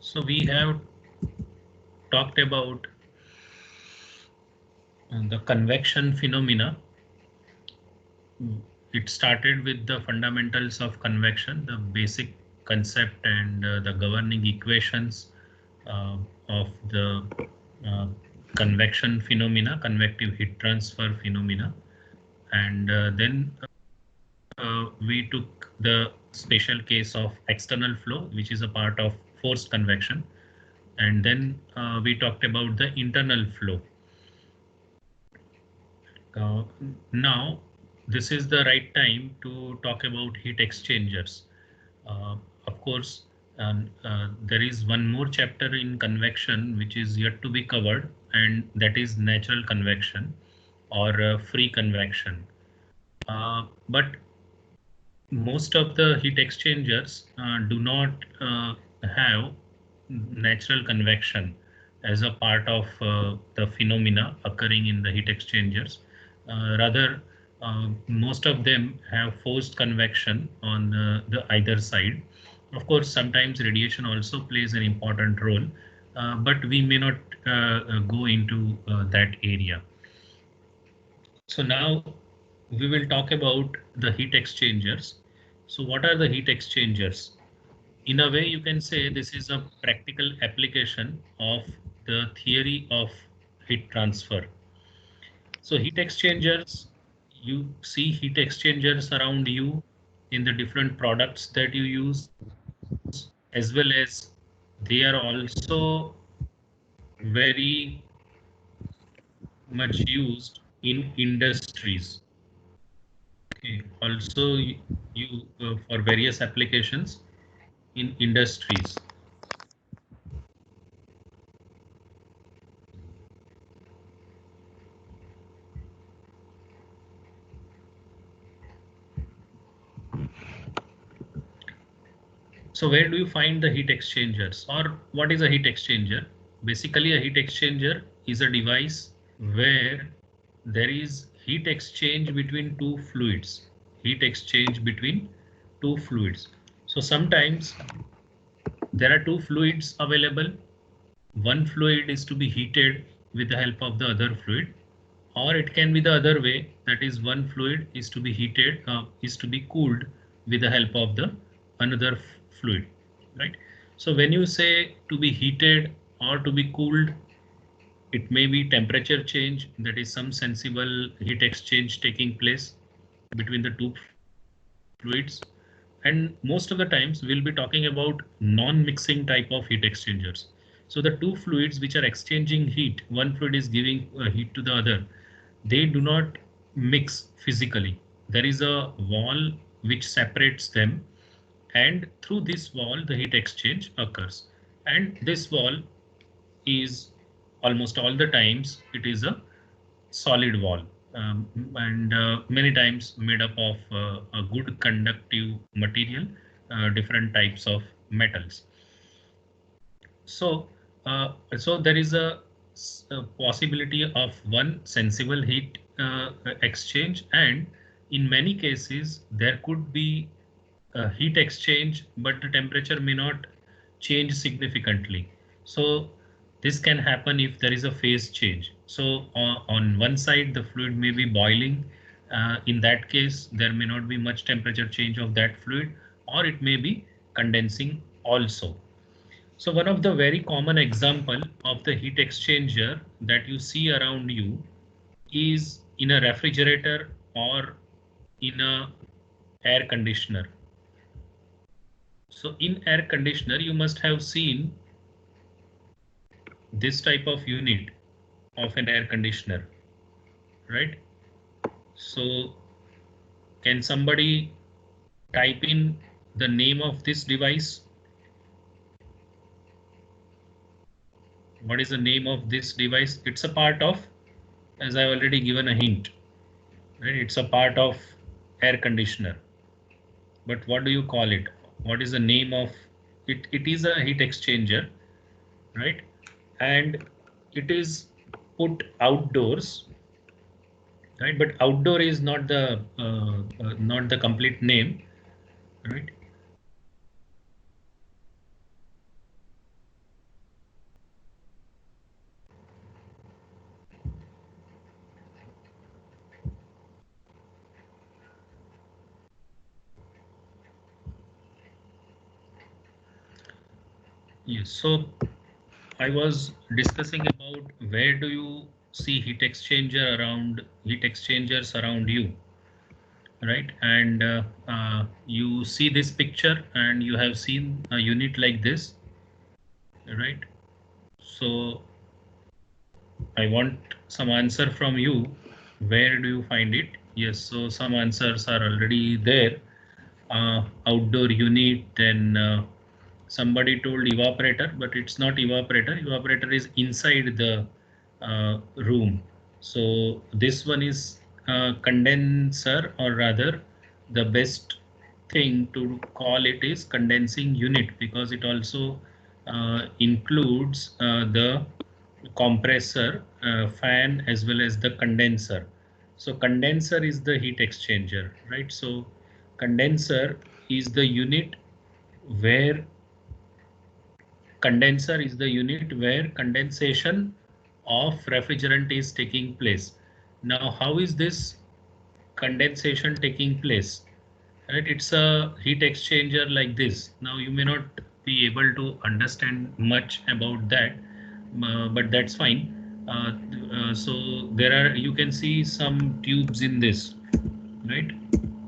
So we have talked about the convection phenomena. It started with the fundamentals of convection, the basic concept and the governing equations uh, of the uh, convection phenomena, convective heat transfer phenomena. And then we took the special case of external flow, which is a part of forced convection. And then we talked about the internal flow. Uh, Now, this is the right time to talk about heat exchangers. Of course, there is one more chapter in convection which is yet to be covered, and that is natural convection or free convection. But most of the heat exchangers do not have natural convection as a part of the phenomena occurring in the heat exchangers. Rather, most of them have forced convection on the either side. Of course, sometimes radiation also plays an important role, but we may not go into that area. So now we will talk about the heat exchangers. So what are the heat exchangers? In a way, you can say this is a practical application of the theory of heat transfer. So heat exchangers, you see heat exchangers around you in the different products that you use, as well as they are also very much used in industries. Okay. Also, you for various applications in industries. So where do you find the heat exchangers, or what is a heat exchanger? Basically, a heat exchanger is a device where there is heat exchange between two fluids. Heat exchange between two fluids. So sometimes there are two fluids available. One fluid is to be heated with the help of the other fluid, or it can be the other way, that is one fluid is to be heated, is to be cooled with the help of the another fluid, right? So when you say to be heated or to be cooled, it may be temperature change, that is some sensible heat exchange taking place between the two fluids. And most of the times we'll be talking about non-mixing type of heat exchangers. So the two fluids which are exchanging heat, one fluid is giving heat to the other, they do not mix physically. There is a wall which separates them, and through this wall the heat exchange occurs. And this wall is almost all the times it is a solid wall, and many times made up of a good conductive material, different types of metals. So, so there is a possibility of one sensible heat exchange, and in many cases there could be a heat exchange, but the temperature may not change significantly. So this can happen if there is a phase change. So on one side the fluid may be boiling. In that case, there may not be much temperature change of that fluid, or it may be condensing also. So one of the very common example of the heat exchanger that you see around you is in a refrigerator or in a air conditioner. So in air conditioner, you must have seen this type of unit of an air conditioner, right? So can somebody type in the name of this device? What is the name of this device? It's a part of, as I've already given a hint, right? It's a part of air conditioner. But what do you call it? What is the name of it? It is a heat exchanger, right? And it is put outdoors, right? But outdoor is not the complete name, right? Yes, so I was discussing about where do you see heat exchangers around you, right? And you see this picture and you have seen a unit like this, right? So I want some answer from you. Where do you find it? Yes, so some answers are already there. Outdoor unit, then somebody told evaporator, but it's not evaporator. Evaporator is inside the room. So this one is condenser, or rather the best thing to call it is condensing unit, because it also includes the compressor, fan, as well as the condenser. So condenser is the heat exchanger, right? So condenser is the unit where condenser is the unit where condensation of refrigerant is taking place. Now, how is this condensation taking place? Right, it's a heat exchanger like this. Now, you may not be able to understand much about that, but that's fine. So there are, you can see some tubes in this, right?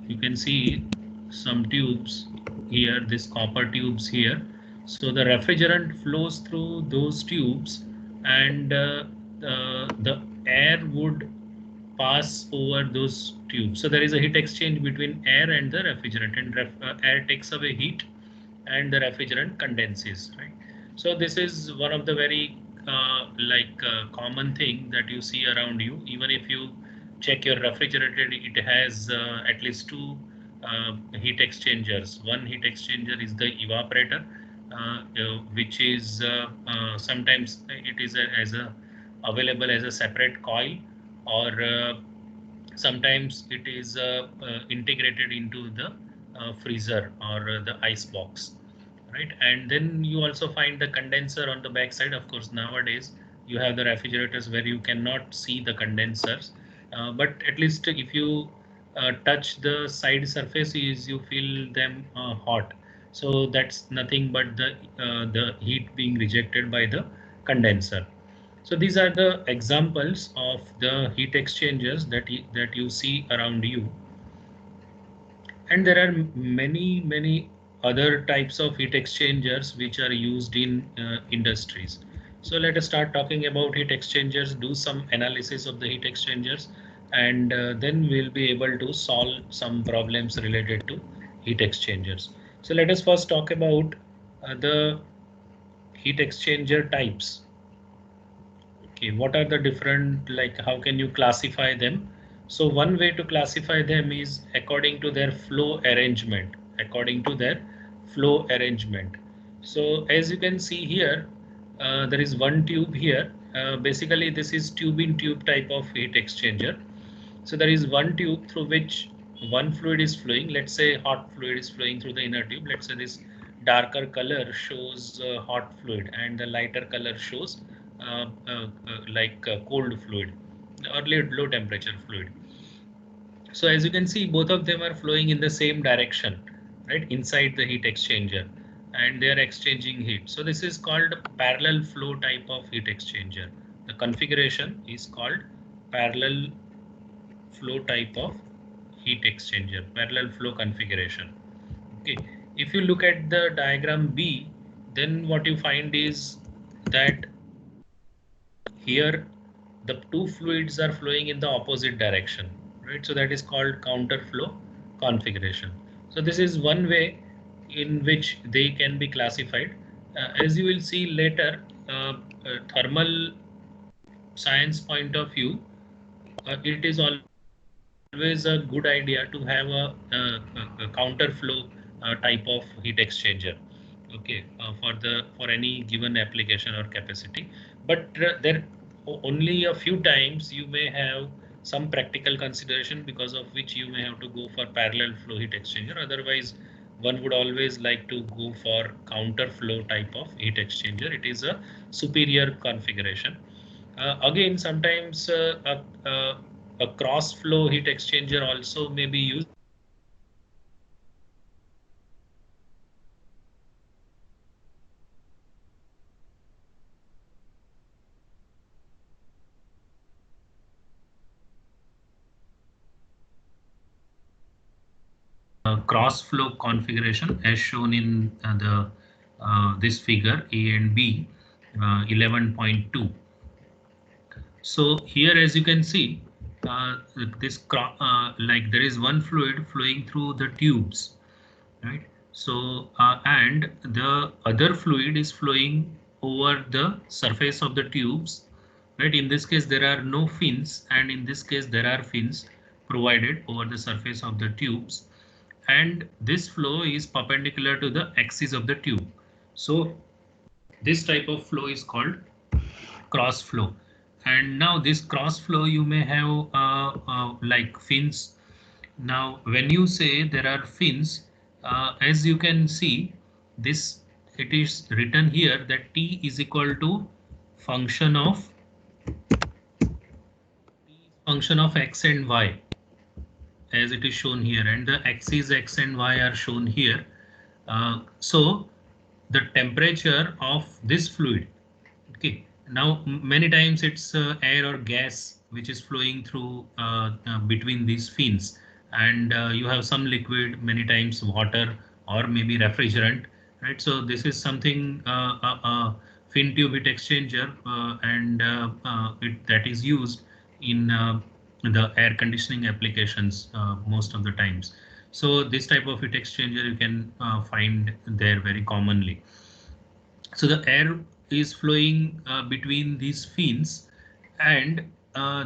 You can see some tubes here, this copper tubes here. So the refrigerant flows through those tubes, and the air would pass over those tubes. So there is a heat exchange between air and the refrigerant, and air takes away heat and the refrigerant condenses, right? So this is one of the very common thing that you see around you. Even if you check your refrigerator, it has at least two heat exchangers. One heat exchanger is the evaporator, which is sometimes it is as a available as a separate coil, or sometimes it is integrated into the freezer or the ice box, right? And then you also find the condenser on the back side. Of course, nowadays you have the refrigerators where you cannot see the condensers, but at least if you touch the side surfaces, you feel them hot. So that's nothing but the heat being rejected by the condenser. So these are the examples of the heat exchangers that you see around you. And there are many other types of heat exchangers which are used in industries. So let us start talking about heat exchangers, do some analysis of the heat exchangers, and then we'll be able to solve some problems related to heat exchangers. So let us first talk about the heat exchanger types. Okay, what are the different, like how can you classify them? So one way to classify them is according to their flow arrangement, according to their flow arrangement. So as you can see here, there is one tube here. Basically, this is tube in tube type of heat exchanger. So there is one tube through which one fluid is flowing. Let's say hot fluid is flowing through the inner tube. Let's say this darker color shows hot fluid, and the lighter color shows cold fluid or low temperature fluid. So as you can see, both of them are flowing in the same direction, right, inside the heat exchanger, and they are exchanging heat. So this is called parallel flow type of heat exchanger. The configuration is called parallel flow type of heat exchanger, parallel flow configuration. Okay, if you look at the diagram B, then what you find is that here the two fluids are flowing in the opposite direction, right? So that is called counter flow configuration. So this is one way in which they can be classified. As you will see later, thermal science point of view, it is always a good idea to have a counter flow type of heat exchanger. Okay, for any given application or capacity, but there only a few times you may have some practical consideration, because of which you may have to go for parallel flow heat exchanger. Otherwise, one would always like to go for counter flow type of heat exchanger. It is a superior configuration. Again, sometimes a cross flow heat exchanger also may be used, but that is also, I, in my opinion, is not necessary. Okay, so this is one way. If you look at the diagram C, then what you find is that here the two fluids are flowing in the opposite direction, right? So that is called counter flow configuration. cross flow configuration as shown in the this figure A and B 11.2. So here, as you can see, this like there is one fluid flowing through the tubes, right? So and the other fluid is flowing over the surface of the tubes, right? In this case, there are no fins, and in this case, there are fins provided over the surface of the tubes, and this flow is perpendicular to the axis of the tube. So this type of flow is called cross flow. And now this cross flow, you may have like fins. Now when you say there are fins, as you can see, this it is written here that T is equal to function of x and y, as it is shown here, and the axes x and y are shown here. So the temperature of this fluid, okay, now many times it's air or gas which is flowing through between these fins, and you have some liquid, many times water or maybe refrigerant, right? So this is something fin tube heat exchanger, and that is used in the air conditioning applications most of the times. So this type of heat exchanger you can find there very commonly. So the air is flowing between these fins, and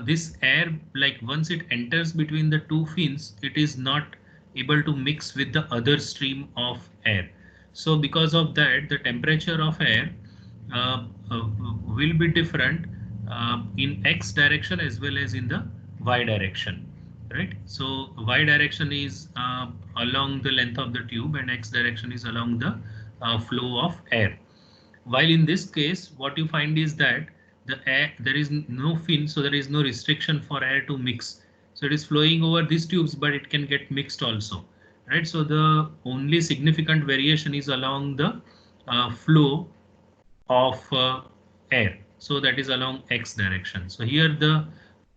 this air, like once it enters between the two fins, it is not able to mix with the other stream of air. So because of that, the temperature of air will be different in x direction as well as in the y direction, right? So y direction is along the length of the tube, and x direction is along the flow of air. While in this case, what you find is that the air, there is no fin, so there is no restriction for air to mix. So it is flowing over these tubes, but it can get mixed also, right? So the only significant variation is along the flow of air. So that is along x direction. So here the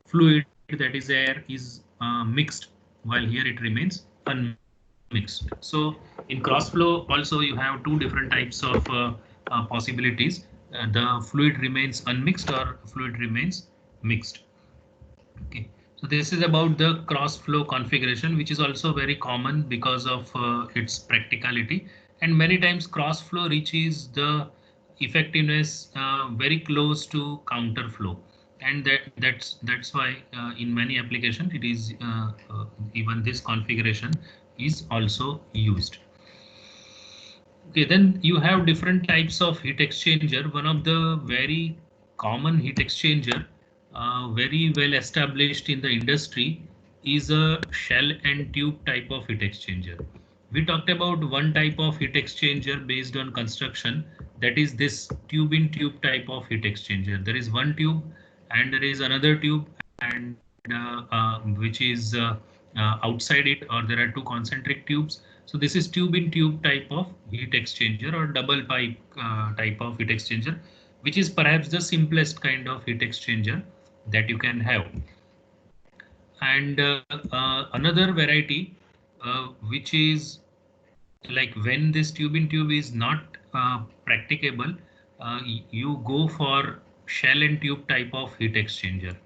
fluid, that is air, is mixed, while here it remains unmixed. So in cross flow also you have two different types of possibilities. The fluid remains unmixed or fluid remains mixed. Okay, so this is about the cross flow configuration, which is also very common because of its practicality, and many times cross flow reaches the effectiveness very close to counter flow, and that's why in many applications it is even this configuration is also used. Okay, then you have different types of heat exchanger. One of the very common heat exchanger, very well established in the industry, is a shell and tube type of heat exchanger. We talked about one type of heat exchanger based on construction, that is this tube in tube type of heat exchanger. There is one tube and there is another tube, and which is outside it, or there are two concentric tubes. So this is tube in tube type of heat exchanger, or double pipe type of heat exchanger, which is perhaps the simplest kind of heat exchanger that you can have. And another variety, which is like when this tube in tube is not practicable, you go for shell and tube type of heat exchanger.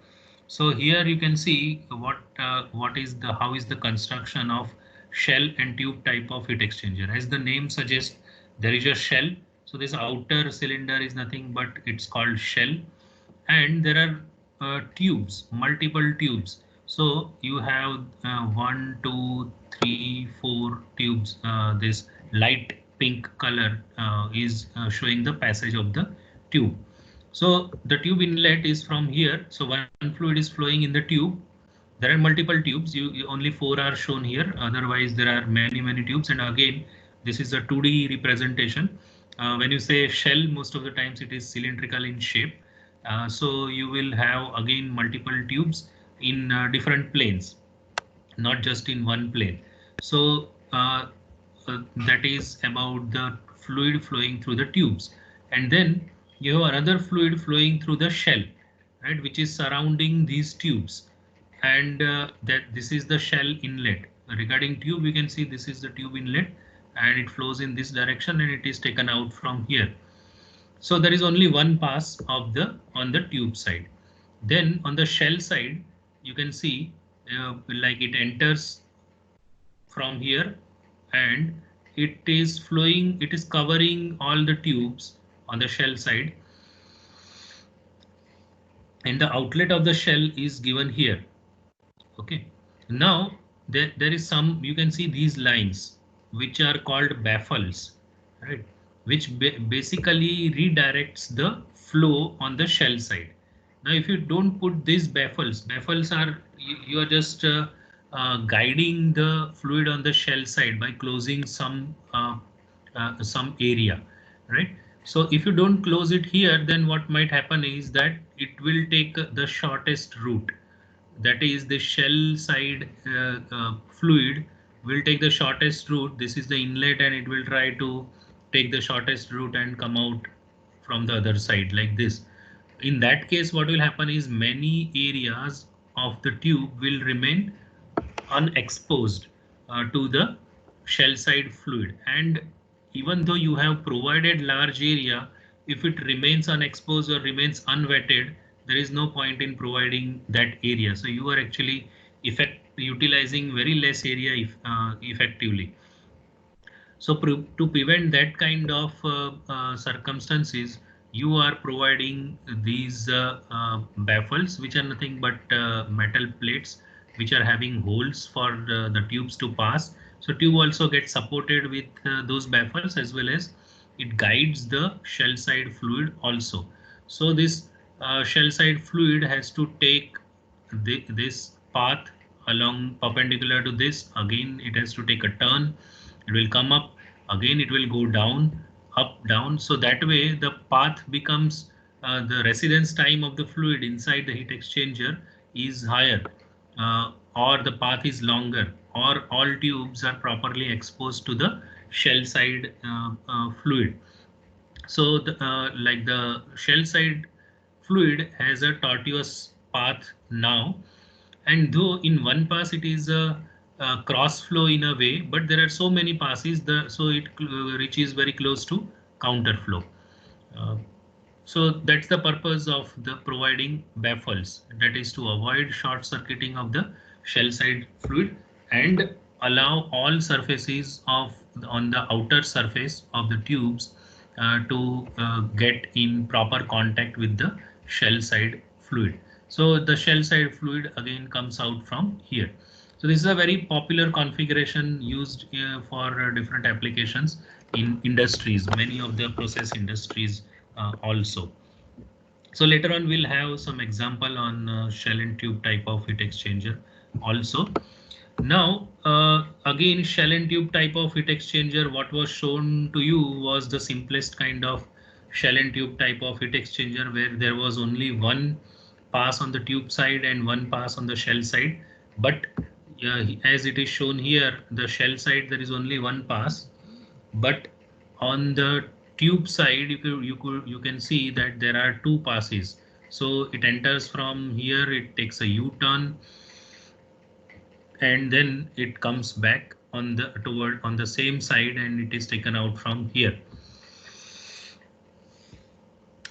So here you can see what is the, how is the construction of shell and tube type of heat exchanger. As the name suggests, there is a shell. So this outer cylinder is nothing but it's called shell, and there are tubes, multiple tubes. So you have 1, 2, 3, 4 tubes. This light pink color is showing the passage of the tube. So the tube inlet is from here. So one fluid is flowing in the tube. There are multiple tubes. You only 4 are shown here. Otherwise, there are many tubes. And again, this is a 2D representation. When you say shell, most of the times it is cylindrical in shape. So you will have again multiple tubes in different planes, not just in one plane. So that is about the fluid flowing through the tubes. And then you have another fluid flowing through the shell, right, which is surrounding these tubes. And that this is the shell inlet. regarding tube, you can see this is the tube inlet and it flows in this direction and it is taken out from here. So there is only one pass of the on the tube side. Then on the shell side, you can see like it enters from here and it is flowing, it is covering all the tubes on the shell side, and the outlet of the shell is given here. Okay, now there is some, you can see these lines which are called baffles, right, which basically redirects the flow on the shell side. Now if you don't put these baffles are, you are just guiding the fluid on the shell side by closing some area, right? So if you don't close it here, then what might happen is that it will take the shortest route, that is the shell side fluid will take the shortest route. This is the inlet and it will try to take the shortest route and come out from the other side like this. In that case, what will happen is many areas of the tube will remain unexposed to the shell side fluid, and even though you have provided large area, if it remains unexposed or remains unwetted, there is no point in providing that area. So you are actually utilizing very less area effectively. So to prevent that kind of circumstances, you are providing these baffles, which are nothing but metal plates, which are having holes for the tubes to pass. So tube also gets supported with those baffles, as well as it guides the shell side fluid also. So this shell side fluid has to take this path along perpendicular to this. Again, it has to take a turn. It will come up, again it will go down, up, down. So that way the path becomes the residence time of the fluid inside the heat exchanger is higher, or the path is longer, or all tubes are properly exposed to the shell side fluid. So like the shell side fluid has a tortuous path now, and though in one pass it is a cross flow in a way, but there are so many passes, so it reaches very close to counter flow. Uh, so that's the purpose of the providing baffles, that is to avoid short circuiting of the shell side fluid and allow all surfaces of on the outer surface of the tubes to get in proper contact with the shell side fluid. So the shell side fluid again comes out from here. So this is a very popular configuration used for different applications in industries, many of the process industries also. So later on we'll have some example on shell and tube type of heat exchanger also. Now again, shell and tube type of heat exchanger, what was shown to you was the simplest kind of shell and tube type of heat exchanger, where there was only one pass on the tube side and one pass on the shell side. But as it is shown here, the shell side there is only one pass, but on the tube side you can see that there are two passes. So it enters from here, it takes a U-turn, and then it comes back on the same side and it is taken out from here.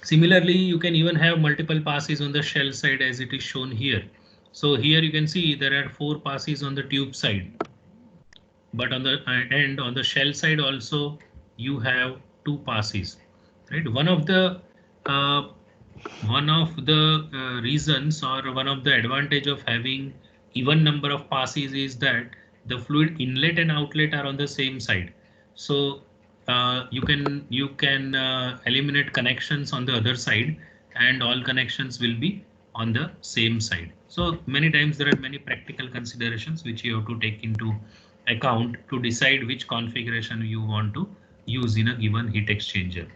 Similarly, you can even have multiple passes on the shell side as it is shown here. So here you can see there are 4 passes on the tube side, but on the end on the shell side also you have 2 passes, right? One of the reasons, or one of the advantage of having even number of passes is that the fluid inlet and outlet are on the same side. So you can eliminate connections on the other side, and all connections will be on the same side. So many times there are many practical considerations which you have to take into account to decide which configuration you want to use in a given heat exchanger.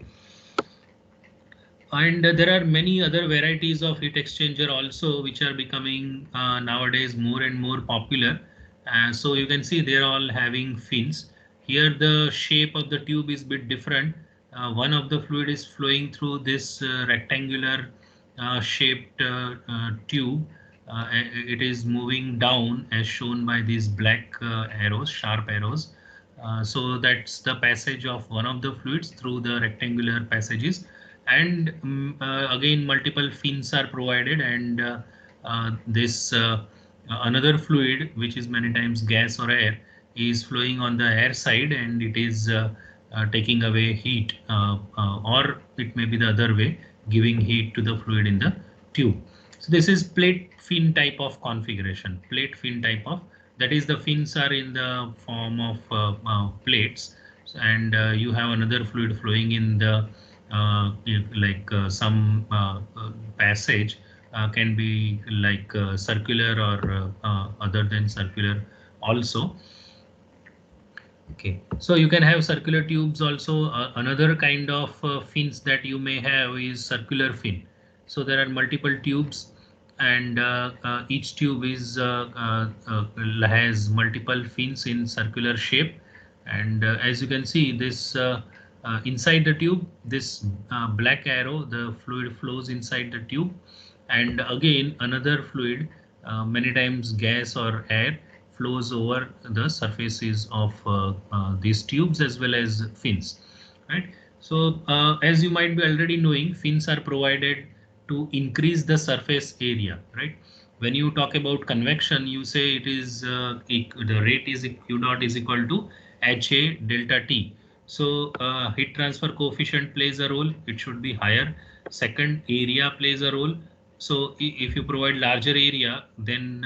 And there are many other varieties of heat exchanger also, which are becoming nowadays more and more popular. So you can see they're all having fins. Here the shape of the tube is a bit different. One of the fluid is flowing through this rectangular shaped tube, it is moving down as shown by these black arrows, sharp arrows. So that's the passage of one of the fluids through the rectangular passages. And again, multiple fins are provided, and this another fluid, which is many times gas or air, is flowing on the air side, and it is taking away heat, or it may be the other way, giving heat to the fluid in the tube. So this is plate fin type of configuration. Plate fin type of, that is, the fins are in the form of plates, and you have another fluid flowing in the some passage, can be like circular or other than circular also. Okay, so you can have circular tubes also. Another kind of fins that you may have is circular fin. So there are multiple tubes, and each tube is has multiple fins in circular shape. And as you can see, this inside the tube, this black arrow, the fluid flows inside the tube, and again another fluid, many times gas or air, flows over the surfaces of these tubes as well as fins, right? So as you might be already knowing, fins are provided to increase the surface area, right? When you talk about convection, you say it is the rate is Q dot is equal to HA delta T. So heat transfer coefficient plays a role. It should be higher. Second, area plays a role. So if you provide larger area, then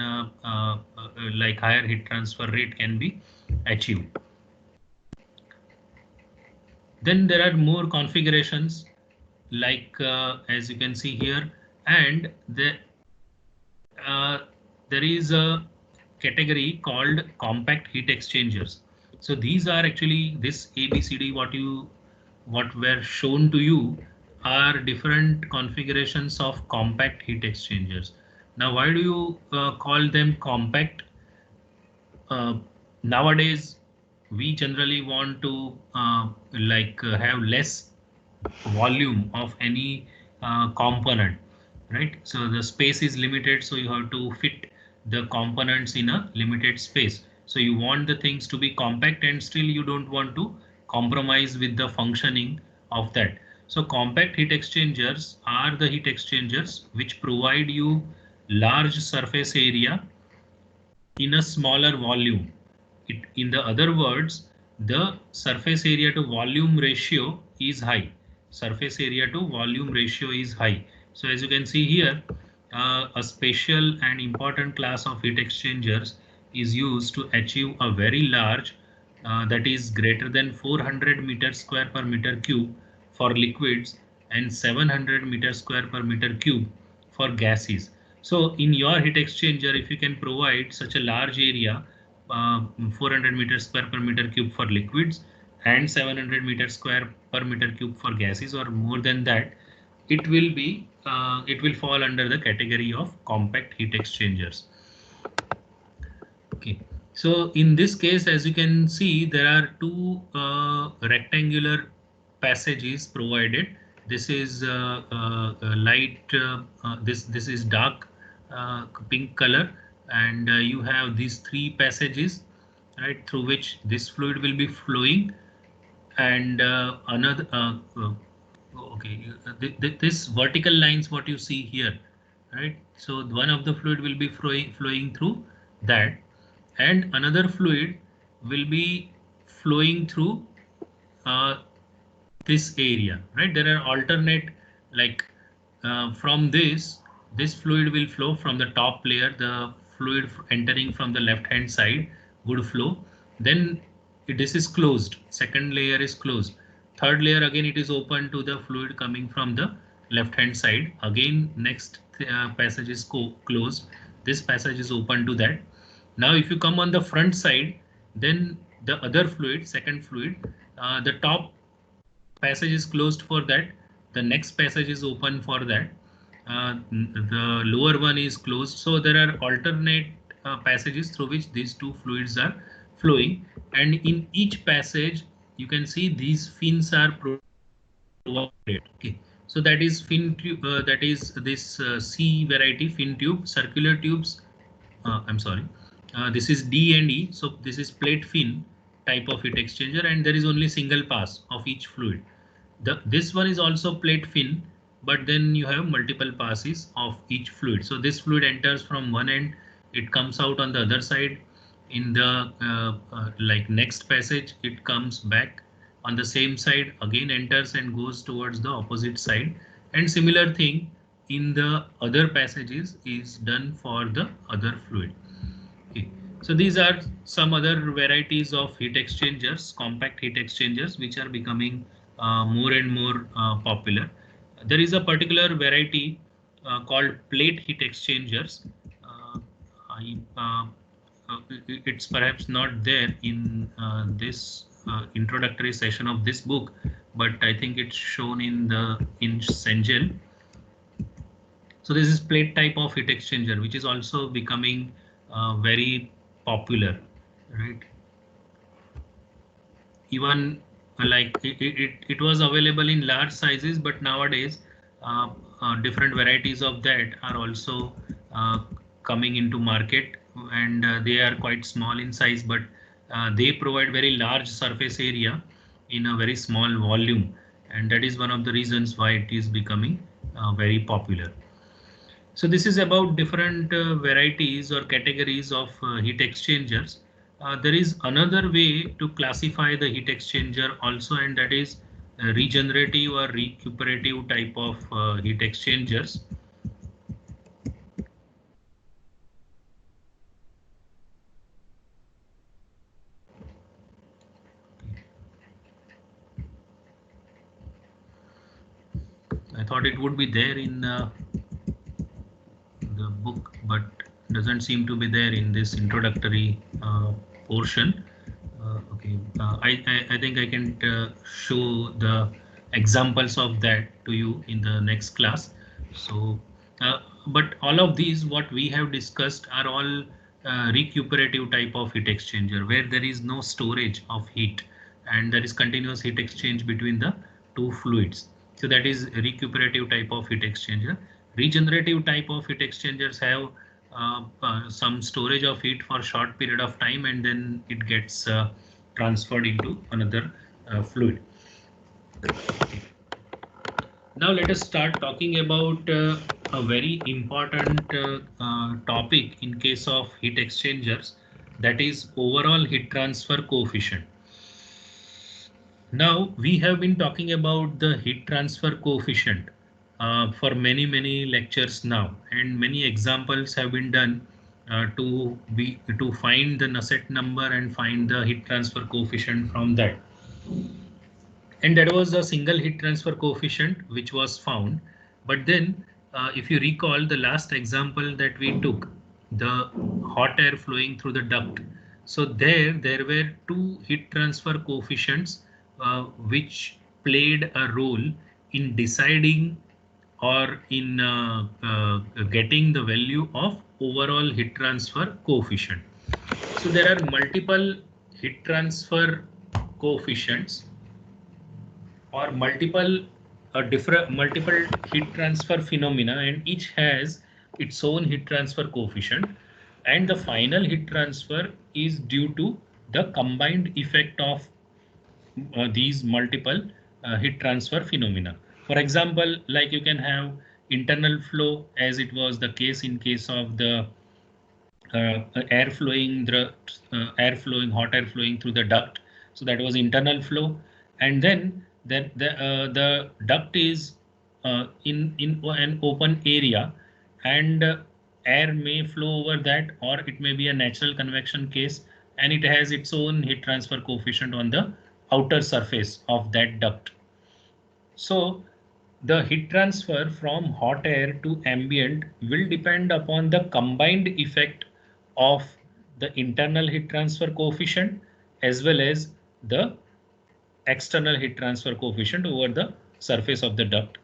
like higher heat transfer rate can be achieved. Then there are more configurations, like as you can see here, and there is a category called compact heat exchangers. So these are actually this ABCD, what were shown to you are different configurations of compact heat exchangers. Now, why do you call them compact? Nowadays, we generally want to have less volume of any component, right? So the space is limited, so you have to fit the components in a limited space. So you want the things to be compact, and still you don't want to compromise with the functioning of that. So compact heat exchangers are the heat exchangers which provide you large surface area in a smaller volume. In the other words, the surface area to volume ratio is high. Surface area to volume ratio is high. So as you can see here, a special and important class of heat exchangers is used to achieve a very large, that is greater than 400 meter square per meter cube for liquids and 700 meter square per meter cube for gases. So in your heat exchanger, if you can provide such a large area, 400 meters square per meter cube for liquids and 700 meters square per meter cube for gases, or more than that, it will fall under the category of compact heat exchangers. Okay, so in this case, as you can see, there are two rectangular passages provided. This is light, this is dark pink color, and you have these three passages, right, through which this fluid will be flowing, and another okay, this vertical lines what you see here, right? So one of the fluid will be flowing through that, and another fluid will be flowing through uh, this area, right? There are alternate, like from this fluid will flow from the top layer, the fluid entering from the left hand side would flow. Then this is closed, second layer is closed, third layer again it is open to the fluid coming from the left hand side. Again next passage is closed, this passage is open to that. Now if you come on the front side, then the other fluid, second fluid, the top passage is closed for that, the next passage is open for that, the lower one is closed. So there are alternate passages through which these two fluids are flowing, and in each passage you can see these fins are provided. Okay, So that is fin tube, that is this C variety fin tube, circular tubes. I'm sorry, this is D and E. So this is plate fin type of heat exchanger, and there is only single pass of each fluid. This one is also plate fin, but then you have multiple passes of each fluid. So this fluid enters from one end, it comes out on the other side. In the like next passage, it comes back on the same side, again enters and goes towards the opposite side. And similar thing in the other passages is done for the other fluid. Okay. So these are some other varieties of heat exchangers, compact heat exchangers, which are becoming more and more popular. There is a particular variety called plate heat exchangers. Uh, it's perhaps not there in this introductory session of this book, but I think it's shown in the in Cengel. So this is plate type of heat exchanger, which is also becoming very popular, right? Even like it was available in large sizes, but nowadays different varieties of that are also coming into market, and they are quite small in size, but they provide very large surface area in a very small volume, and that is one of the reasons why it is becoming very popular. So this is about different varieties or categories of heat exchangers. There is another way to classify the heat exchanger also, and that is regenerative or recuperative type of heat exchangers. I thought it would be there in the book, but doesn't seem to be there in this introductory portion. Okay, I think I can show the examples of that to you in the next class. So, but all of these, what we have discussed, are all recuperative type of heat exchanger, where there is no storage of heat and there is continuous heat exchange between the two fluids. So that is recuperative type of heat exchanger. Regenerative type of heat exchangers have some storage of heat for short period of time, and then it gets transferred into another fluid. Now let us start talking about a very important topic in case of heat exchangers, that is overall heat transfer coefficient. Now we have been talking about the heat transfer coefficient for many lectures now, and many examples have been done to find the Nusselt number and find the heat transfer coefficient from that. And there was a single heat transfer coefficient which was found. But then if you recall the last example that we took, the hot air flowing through the duct. So there were two heat transfer coefficients which played a role in deciding or in getting the value of overall heat transfer coefficient. So there are multiple heat transfer coefficients or multiple heat transfer phenomena, and each has its own heat transfer coefficient, and the final heat transfer is due to the combined effect of these multiple heat transfer phenomena. For example, like you can have internal flow, as it was the case in case of the air flowing hot air flowing through the duct. So that was internal flow, and then the duct is in an open area, and air may flow over that, or it may be a natural convection case, and it has its own heat transfer coefficient on the outer surface of that duct. So the heat transfer from hot air to ambient will depend upon the combined effect of the internal heat transfer coefficient as well as the external heat transfer coefficient over the surface of the duct.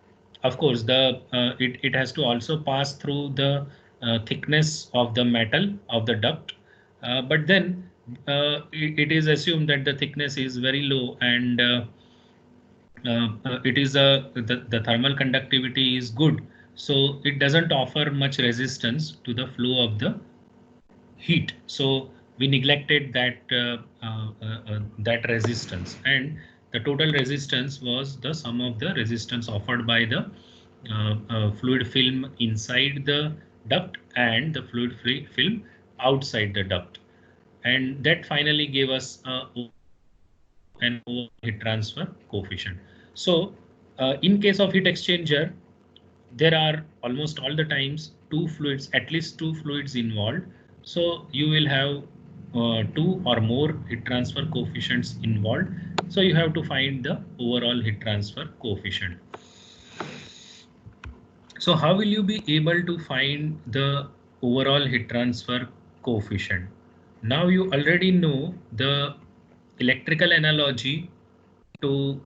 Of course, it has to also pass through the thickness of the metal of the duct, but then it is assumed that the thickness is very low, and it is the thermal conductivity is good, so it doesn't offer much resistance to the flow of the heat. So we neglected that resistance, and the total resistance was the sum of the resistance offered by the fluid film inside the duct and the film outside the duct, and that finally gave us an overall heat transfer coefficient. So in case of heat exchanger, there are almost all the times at least two fluids involved. So you will have two or more heat transfer coefficients involved. So you have to find the overall heat transfer coefficient. So how will you be able to find the overall heat transfer coefficient? Now you already know the electrical analogy to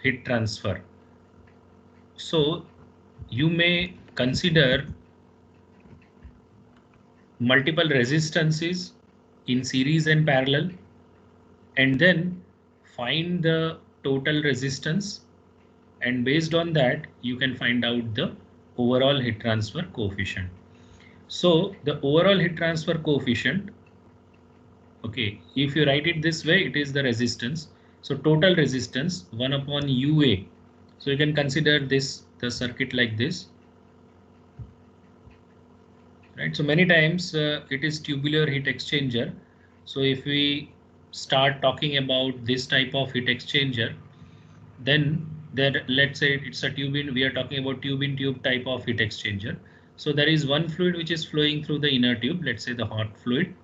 heat transfer. So you may consider multiple resistances in series and parallel, and then find the total resistance, and based on that you can find out the overall heat transfer coefficient. So the overall heat transfer coefficient, okay, if you write it this way, it is the resistance. So total resistance 1 upon UA. So you can consider the circuit like this, right? So many times it is tubular heat exchanger. So if we start talking about this type of heat exchanger, then there, let's say it's a tube in, we are talking about tube in tube type of heat exchanger. So there is one fluid which is flowing through the inner tube, let's say the hot fluid,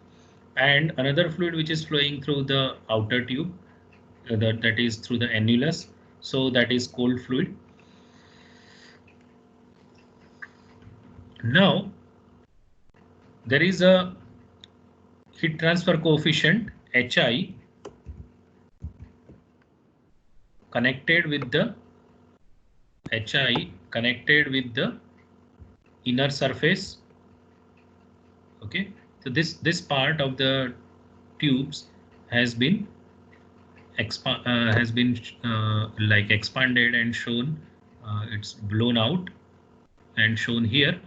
and another fluid which is flowing through the outer tube, that is through the annulus. So that is cold fluid. Now there is a heat transfer coefficient HI connected with the inner surface. Okay, so this part of the tubes has been like expanded and shown. It's blown out and shown here.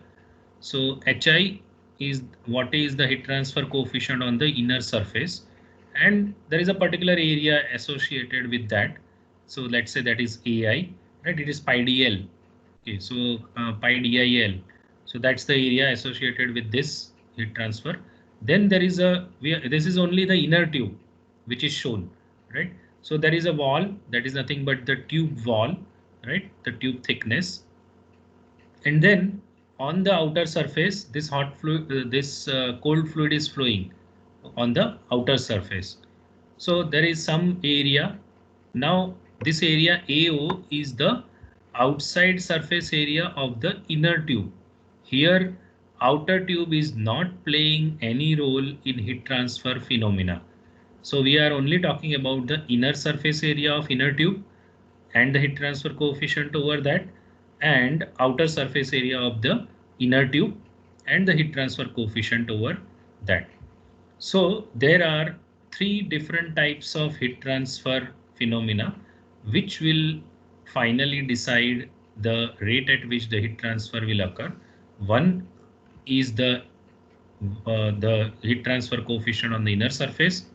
So HI is what is the heat transfer coefficient on the inner surface, and there is a particular area associated with that. So let's say that is AI, right? It is pi dl. Okay, so pi dil. So that's the area associated with this heat transfer. Then there is this is only the inner tube which is shown, right? So there is a wall that is nothing but the tube wall, right? The tube thickness, and then on the outer surface, this hot fluid, cold fluid is flowing on the outer surface. So there is some area. Now this area AO is the outside surface area of the inner tube. Here outer tube is not playing any role in heat transfer phenomena. So we are only talking about the inner surface area of inner tube and the heat transfer coefficient over that, and outer surface area of the inner tube and the heat transfer coefficient over that. So there are three different types of heat transfer phenomena which will finally decide the rate at which the heat transfer will occur. One is the heat transfer coefficient on the inner surface,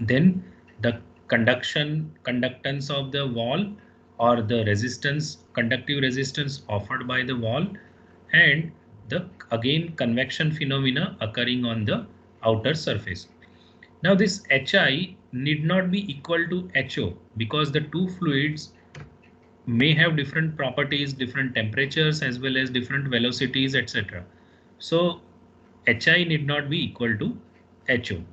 then the conductance of the wall, or the conductive resistance offered by the wall, and the again convection phenomena occurring on the outer surface. Now this HI need not be equal to HO, because the two fluids may have different properties, different temperatures, as well as different velocities, etc. So HI need not be equal to HO.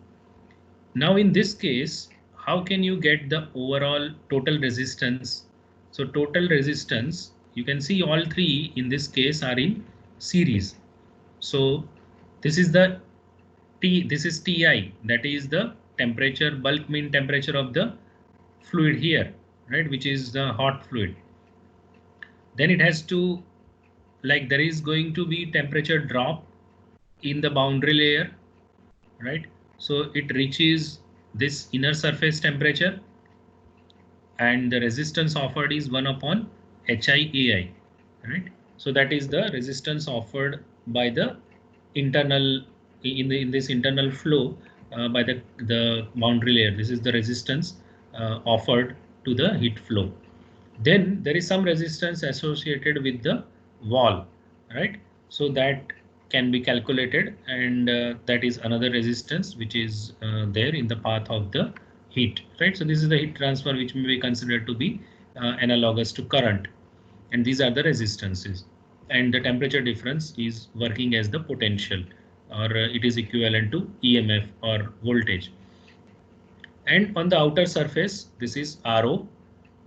Now in this case, how can you get the overall total resistance? So total resistance, you can see all three in this case are in series. So this is the this is Ti, that is the temperature, bulk mean temperature of the fluid here, right, which is the hot fluid. Then it has to, like, there is going to be temperature drop in the boundary layer, right? So it reaches this inner surface temperature, and the resistance offered is 1 upon HIAI, right? So that is the resistance offered by the internal in this internal flow by the boundary layer. This is the resistance offered to the heat flow. Then there is some resistance associated with the wall, right? So that can be calculated, and that is another resistance which is there in the path of the heat, right? So this is the heat transfer which may be considered to be analogous to current, and these are the resistances, and the temperature difference is working as the potential, or it is equivalent to EMF or voltage. And on the outer surface, this is RO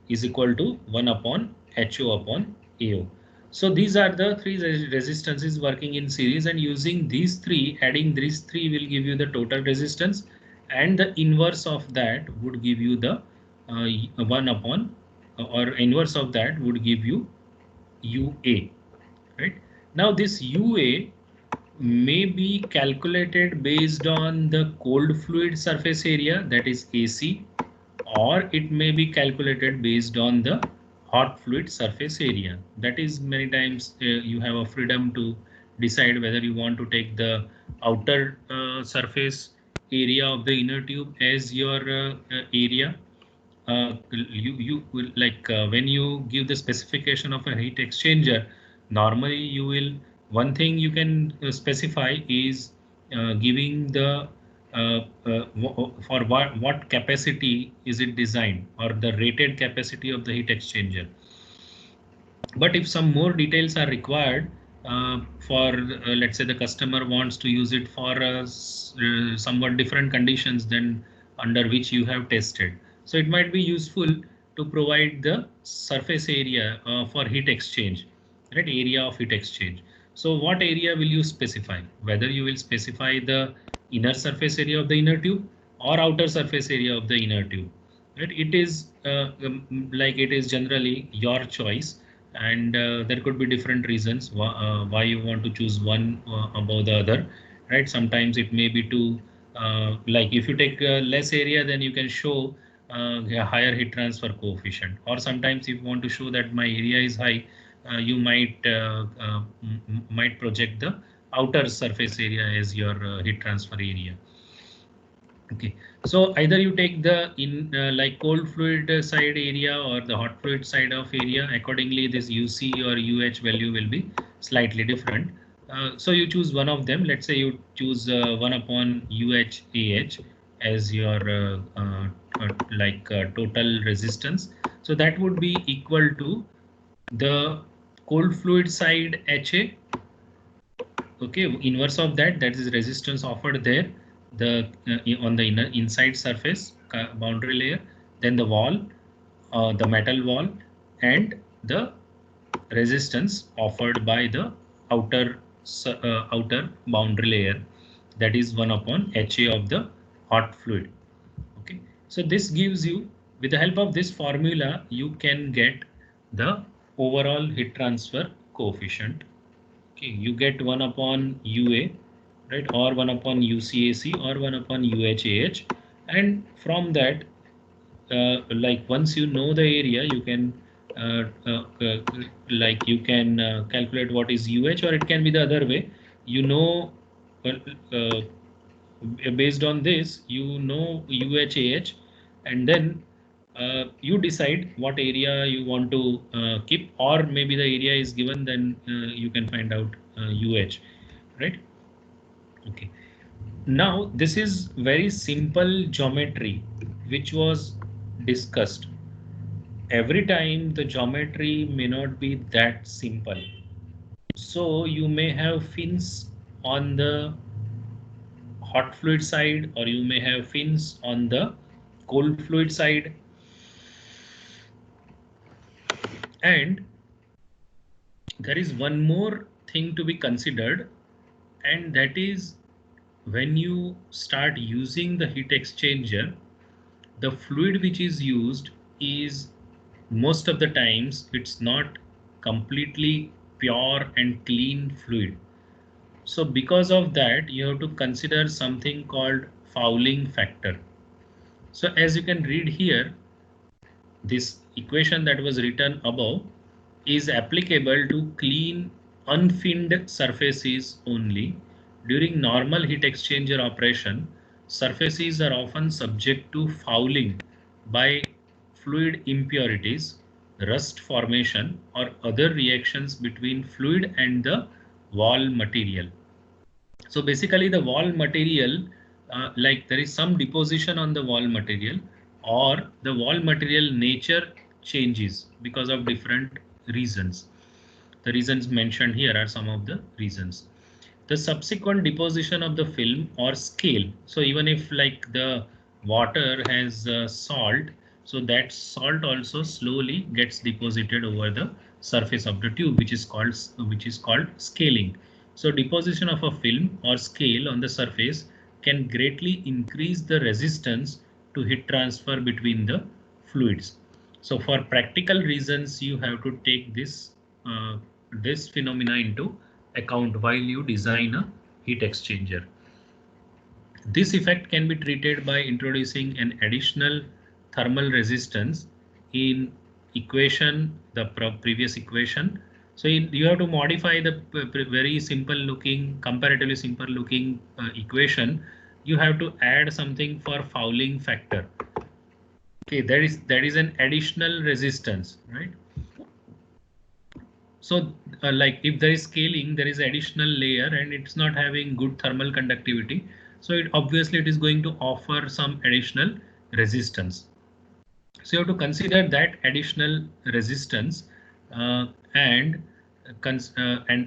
is equal to 1 upon HO upon AO. So these are the three resistances working in series, and using these three, adding these three will give you the total resistance, and the inverse of that would give you the 1 upon or inverse of that would give you UA, right? Now this UA may be calculated based on the cold fluid surface area, that is AC, or it may be calculated based on the hot fluid surface area. That is, many times you have a freedom to decide whether you want to take the outer surface area of the inner tube as your area. You will, like when you give the specification of a heat exchanger, normally you will, one thing you can specify is giving the for what capacity is it designed, or the rated capacity of the heat exchanger. But if some more details are required for let's say the customer wants to use it for somewhat different conditions than under which you have tested, so it might be useful to provide the surface area for heat exchange, right? Area of heat exchange. So what area will you specify? Whether you will specify the inner surface area of the inner tube or outer surface area of the inner tube, right? It is like it is generally your choice, and there could be different reasons why you want to choose one above the other, right? Sometimes it may be to like if you take less area, then you can show a higher heat transfer coefficient, or sometimes if you want to show that my area is high, you might project the outer surface area as your heat transfer area. Okay, so either you take the like cold fluid side area or the hot fluid side of area. Accordingly, this UC or UH value will be slightly different. So you choose one of them. Let's say you choose 1 upon UH as your total resistance. So that would be equal to the cold fluid side HA. Okay, inverse of that, that is resistance offered there, the on the inside surface boundary layer, then the wall, the metal wall, and the resistance offered by the outer boundary layer, that is 1 upon HA of the hot fluid. Okay, so this gives you, with the help of this formula, you can get the overall heat transfer coefficient. Okay, you get 1 upon UA, right, or 1 upon UCAC, or 1 upon UHAH, and from that, like once you know the area, you can calculate what is UH, or it can be the other way. You know, uh, based on this, you know UHAH, and then you decide what area you want to keep, or maybe the area is given, then you can find out UH, right? Okay. Now this is very simple geometry which was discussed. Every time the geometry may not be that simple. So you may have fins on the hot fluid side, or you may have fins on the cold fluid side. And there is one more thing to be considered, and that is when you start using the heat exchanger, the fluid which is used is, most of the times, it's not completely pure and clean fluid. So because of that, you have to consider something called fouling factor. So as you can read here, this equation that was written above is applicable to clean unfinned surfaces only. During normal heat exchanger operation, surfaces are often subject to fouling by fluid impurities, rust formation, or other reactions between fluid and the wall material. So basically the wall material, like there is some deposition on the wall material, or the wall material nature changes because of different reasons. The reasons mentioned here are some of the reasons. The subsequent deposition of the film or scale. So even if like the water has salt, so that salt also slowly gets deposited over the surface of the tube, which is called scaling. So deposition of a film or scale on the surface can greatly increase the resistance to heat transfer between the fluids. So for practical reasons, you have to take this phenomena into account while you design a heat exchanger. This effect can be treated by introducing an additional thermal resistance in the previous equation. So you have to modify the very simple looking, comparatively simple looking equation. You have to add something for fouling factor. Okay, that is an additional resistance, right? So like if there is scaling, there is additional layer and it's not having good thermal conductivity. So obviously it is going to offer some additional resistance. So you have to consider that additional resistance uh, and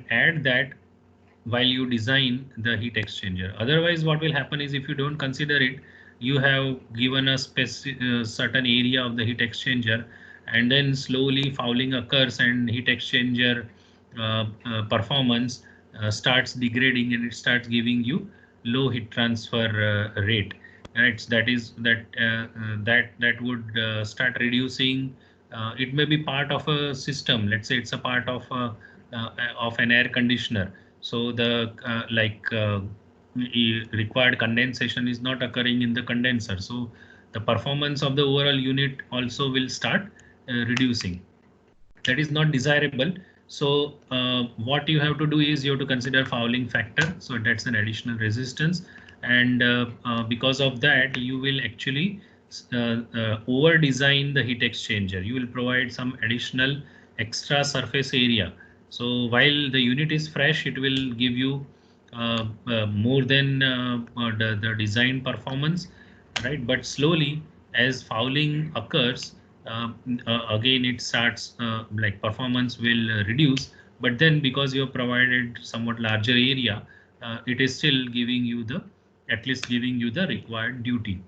add that while you design the heat exchanger. Otherwise, what will happen is if you don't consider it, you have given a certain area of the heat exchanger, and then slowly fouling occurs and heat exchanger performance starts degrading and it starts giving you low heat transfer rate. Right, that would start reducing. It may be part of a system. Let's say it's a part of an air conditioner, so the required condensation is not occurring in the condenser, so the performance of the overall unit also will start reducing. That is not desirable. So what you have to do is you have to consider fouling factor, so that's an additional resistance, and because of that you will actually over design the heat exchanger. You will provide some additional extra surface area. So while the unit is fresh, it will give you more than the design performance, right? But slowly, as fouling occurs, again it starts like performance will reduce. But then because you have provided somewhat larger area, it is still giving you the at least giving you the required duty.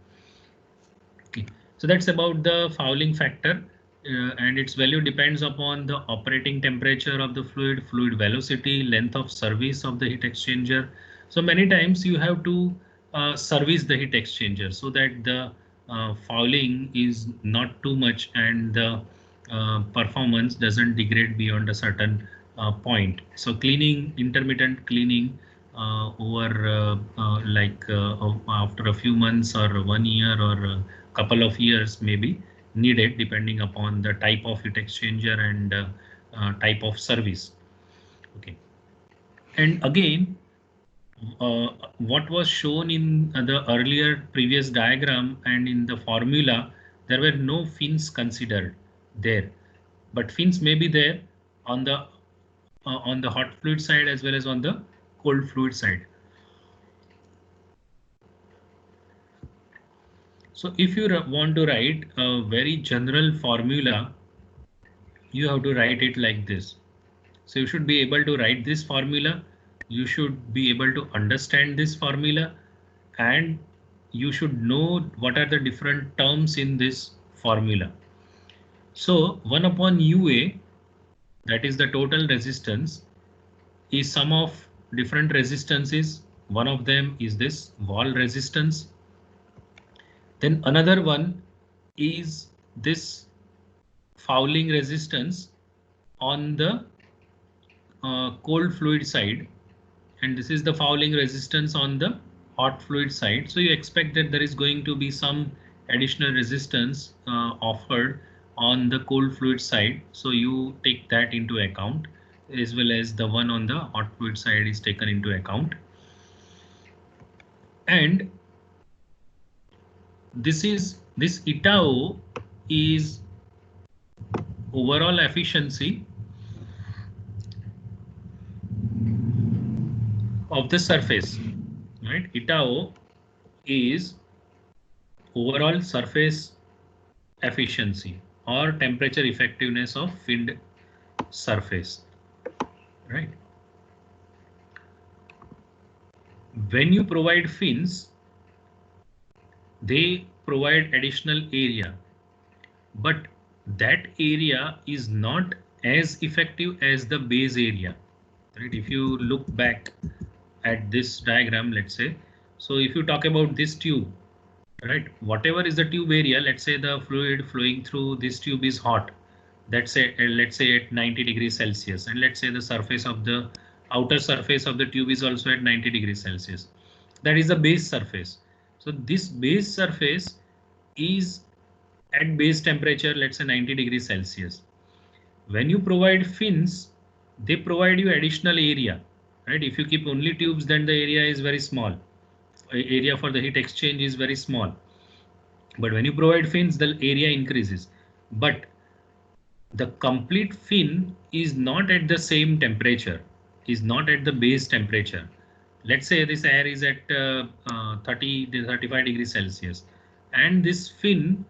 Okay, so that's about the fouling factor, and its value depends upon the operating temperature of the fluid velocity, length of service of the heat exchanger. So many times you have to service the heat exchanger so that the fouling is not too much and the performance doesn't degrade beyond a certain point. So cleaning, intermittent cleaning over after a few months or 1 year or couple of years may be needed depending upon the type of heat exchanger and type of service. Okay, and again what was shown in the earlier previous diagram and in the formula, there were no fins considered there, but fins may be there on the hot fluid side as well as on the cold fluid side. So if you want to write a very general formula, you have to write it like this. So you should be able to write this formula. You should be able to understand this formula, and you should know what are the different terms in this formula. So 1 upon UA, that is the total resistance, is sum of different resistances. One of them is this wall resistance. Then another one is this fouling resistance on the cold fluid side, and this is the fouling resistance on the hot fluid side. So you expect that there is going to be some additional resistance offered on the cold fluid side, so you take that into account, as well as the one on the hot fluid side is taken into account. And this eta O is overall efficiency of the surface, right? Eta O is overall surface efficiency or temperature effectiveness of finned surface, right? When you provide fins, they provide additional area, but that area is not as effective as the base area, right? If you look back at this diagram, let's say, so if you talk about this tube, right, whatever is the tube area, let's say the fluid flowing through this tube is hot, let's say at 90 degrees Celsius, and let's say the surface of the outer surface of the tube is also at 90 degrees Celsius. That is the base surface. So this base surface is at base temperature, let's say 90 degrees Celsius. When you provide fins, they provide you additional area, right? If you keep only tubes, then the area is very small. Area for the heat exchange is very small. But when you provide fins, the area increases. But the complete fin is not at the same temperature, is not at the base temperature. Let's say this air is at 35 degrees Celsius, and this fin,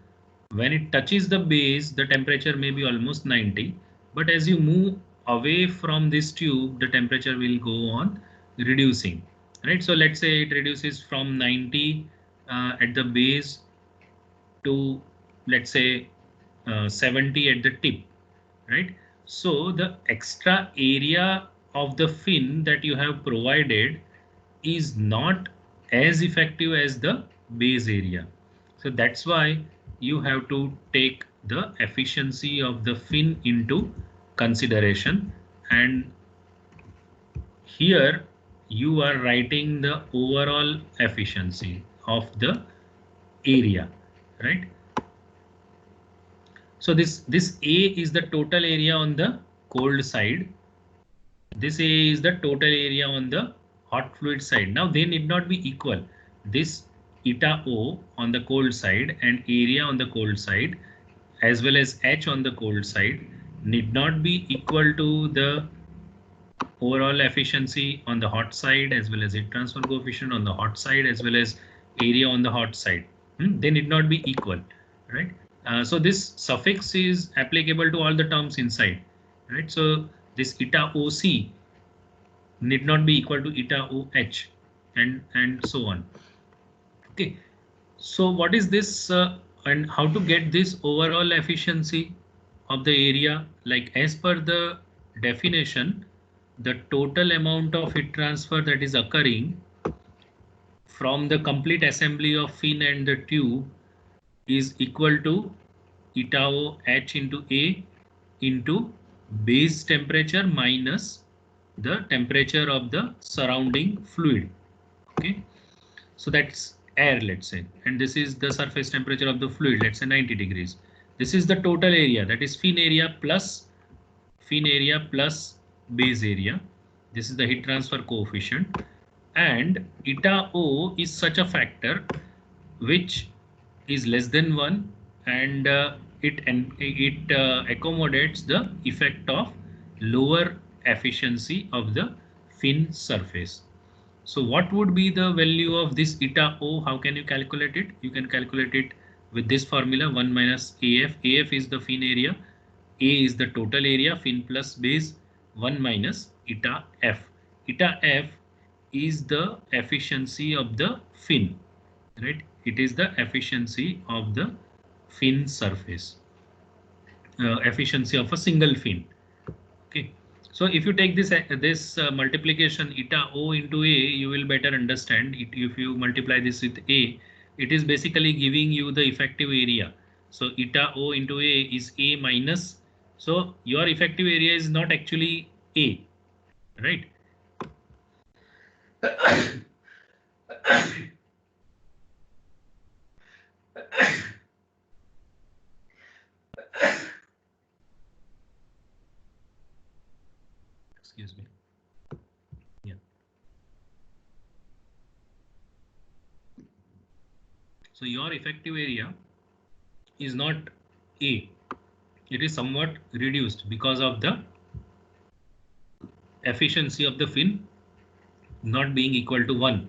when it touches the base, the temperature may be almost 90. But as you move away from this tube, the temperature will go on reducing, right? So let's say it reduces from 90 at the base to, let's say, 70 at the tip, right? So the extra area of the fin that you have provided is not as effective as the base area. So that's why you have to take the efficiency of the fin into consideration, and here you are writing the overall efficiency of the area, right? So this A is the total area on the cold side. This A is the total area on the hot fluid side. Now they need not be equal. This eta O on the cold side and area on the cold side, as well as H on the cold side, need not be equal to the overall efficiency on the hot side, as well as heat transfer coefficient on the hot side, as well as area on the hot side. They need not be equal, right? So this suffix is applicable to all the terms inside, right? So this eta OC need not be equal to eta OH, and so on. Okay, so what is this and how to get this overall efficiency of the area? Like as per the definition, the total amount of heat transfer that is occurring from the complete assembly of fin and the tube is equal to eta O H into A into base temperature minus the temperature of the surrounding fluid. Okay, so that's air, let's say, and this is the surface temperature of the fluid, let's say 90 degrees. This is the total area, that is fin area plus base area. This is the heat transfer coefficient, and eta O is such a factor which is less than 1, and it accommodates the effect of lower efficiency of the fin surface. So what would be the value of this eta O? How can you calculate it? You can calculate it with this formula, 1 minus AF. AF is the fin area, A is the total area, fin plus base, 1 minus eta F. Eta F is the efficiency of the fin, right? It is the efficiency of the fin surface, efficiency of a single fin. Okay, so if you take this multiplication eta O into A, you will better understand it. If you multiply this with A, it is basically giving you the effective area. So eta O into A is A minus. So your effective area is not actually A, right? excuse me. Yeah. So your effective area is not A. It is somewhat reduced because of the efficiency of the fin not being equal to 1.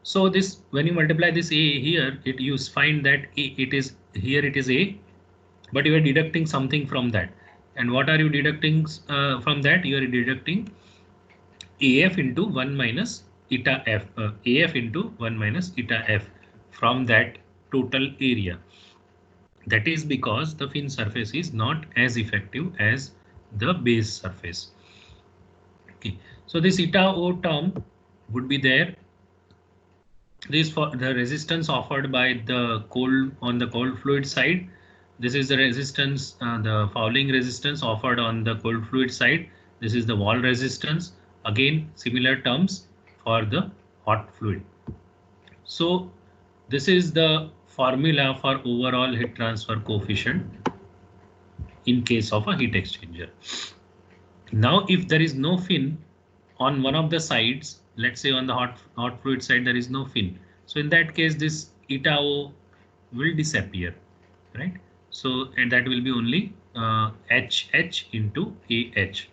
So this, when you multiply this A here, you find that it is here, it is A, but you are deducting something from that. And what are you deducting from that? You are deducting AF into 1 minus eta F, AF into 1 minus eta F from that total area. That is because the fin surface is not as effective as the base surface. Okay, so this eta O term would be there. This for the resistance offered by the cold on the cold fluid side. This is the resistance, the fouling resistance offered on the cold fluid side. This is the wall resistance. Again, similar terms for the hot fluid. So this is the formula for overall heat transfer coefficient in case of a heat exchanger. Now, if there is no fin on one of the sides, let's say on the hot fluid side, there is no fin. So in that case, this eta O will disappear, right? So, and that will be only HH into AH.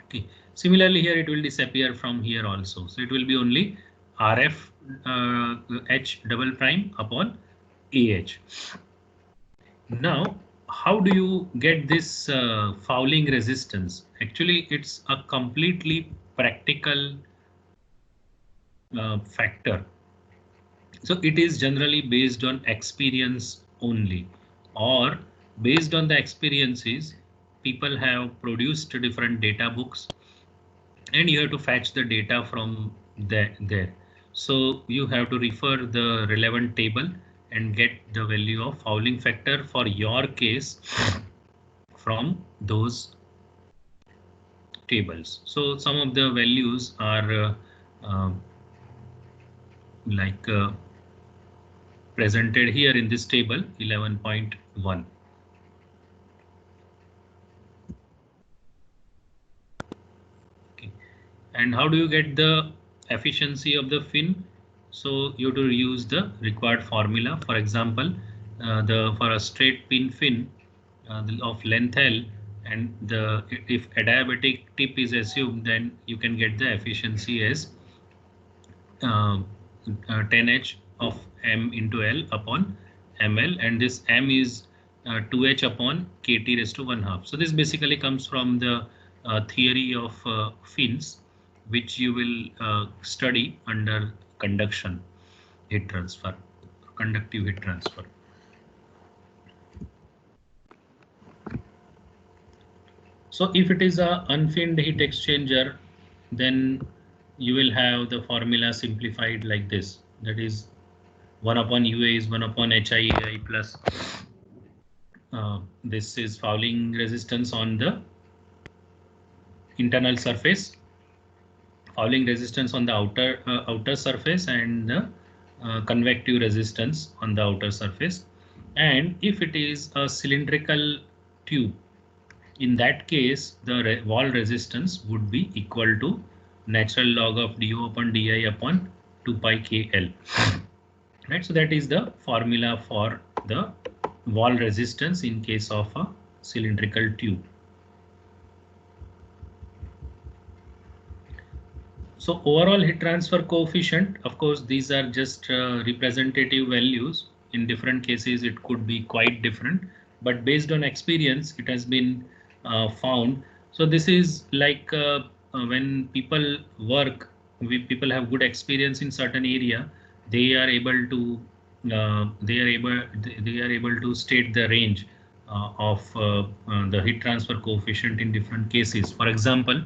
Okay. Similarly, here it will disappear from here also. So it will be only RF H double prime upon AH. Now, how do you get this fouling resistance? Actually, it's a completely practical factor. So it is generally based on experience only, or based on the experiences, people have produced different data books and you have to fetch the data from there. So you have to refer the relevant table and get the value of fouling factor for your case from those tables. So some of the values are presented here in this table, 11.1. Okay. And how do you get the efficiency of the fin? So you have to use the required formula. For example, for a straight pin fin of length L, and if adiabatic tip is assumed, then you can get the efficiency as 10H of M into L upon ML, and this M is 2H upon KT raised to 1/2. So this basically comes from the theory of fins, which you will study under conduction heat transfer, conductive heat transfer. So if it is a unfinned heat exchanger, then you will have the formula simplified like this. That is 1 upon UA is 1 upon HIAI plus this is fouling resistance on the internal surface, fouling resistance on the outer surface, and the convective resistance on the outer surface. And if it is a cylindrical tube, in that case, the wall resistance would be equal to natural log of dO upon di upon 2 pi kl. Right, so that is the formula for the wall resistance in case of a cylindrical tube. So overall heat transfer coefficient, of course, these are just representative values. In different cases, it could be quite different, but based on experience, it has been found. So this is like when people work, people have good experience in certain area, they are able to state the range of the heat transfer coefficient in different cases. For example,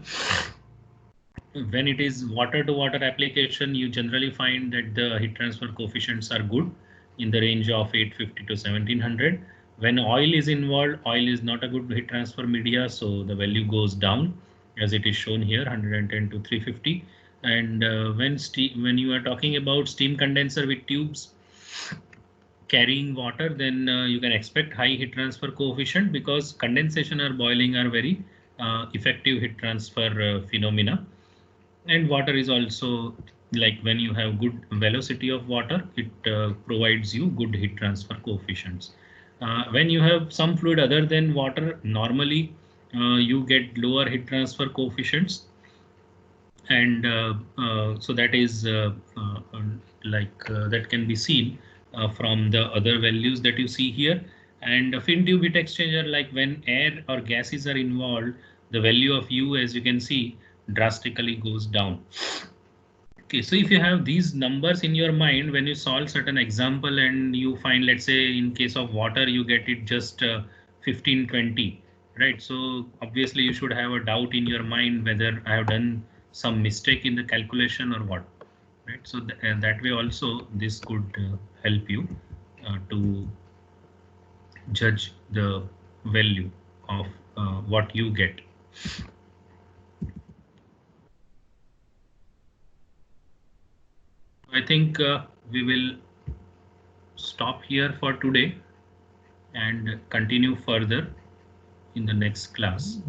when it is water to water application, you generally find that the heat transfer coefficients are good in the range of 850 to 1700. When oil is involved, oil is not a good heat transfer media, so the value goes down as it is shown here, 110 to 350. And when you are talking about steam condenser with tubes carrying water, then you can expect high heat transfer coefficient because condensation or boiling are very effective heat transfer phenomena. And water is also, like when you have good velocity of water, it provides you good heat transfer coefficients. When you have some fluid other than water, normally you get lower heat transfer coefficients. And so that is that can be seen from the other values that you see here. And a fin tube heat exchanger, like when air or gases are involved, the value of U, as you can see, drastically goes down. Okay, so if you have these numbers in your mind when you solve certain example and you find, let's say in case of water, you get it just 15, 20, right? So obviously you should have a doubt in your mind whether I have done some mistake in the calculation or what, right? So that way also this could help you to judge the value of what you get. I think we will stop here for today and continue further in the next class.